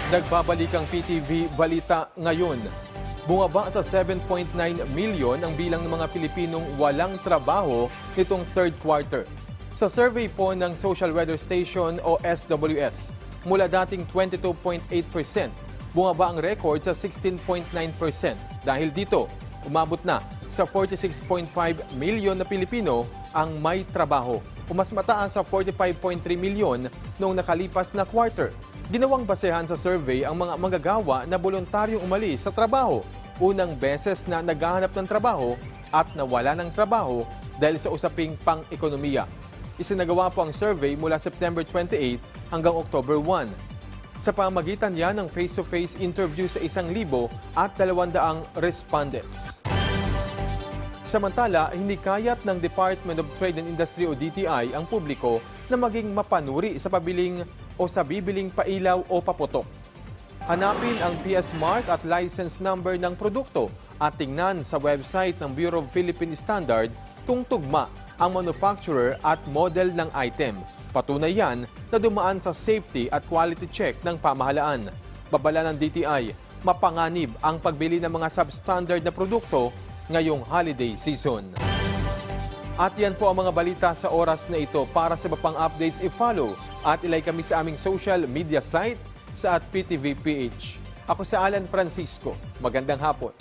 Nagbabalik ang PTV Balita ngayon. Bumaba sa 7.9 million ang bilang ng mga Pilipinong walang trabaho nitong third quarter. Sa survey po ng Social Weather Station o SWS, mula dating 22.8%, bumaba ang record sa 16.9%. Dahil dito, umabot na sa 46.5 million na Pilipino ang may trabaho o mas mataas sa 45.3 million noong nakalipas na quarter. Ginawang basehan sa survey ang mga manggagawa na voluntaryong umalis sa trabaho, unang beses na naghahanap ng trabaho at nawala ng trabaho dahil sa usaping pang-ekonomiya. Isinagawa po ang survey mula September 28 hanggang October 1. Sa pamamagitan yan ng face-to-face interview sa 1,200 respondents. Samantala, hindi kayat ng Department of Trade and Industry o DTI ang publiko na maging mapanuri sa pabiling o sa bibiling pailaw o paputok. Hanapin ang PS mark at license number ng produkto at tingnan sa website ng Bureau of Philippine Standard kung tugma ang manufacturer at model ng item. Patunay yan na dumaan sa safety at quality check ng pamahalaan. Babala ng DTI, mapanganib ang pagbili ng mga substandard na produkto ngayong holiday season. At yan po ang mga balita sa oras na ito. Para sa iba pang updates, i-follow at ilike kami sa aming social media site sa @PTVPH. Ako si Alan Francisco. Magandang hapon.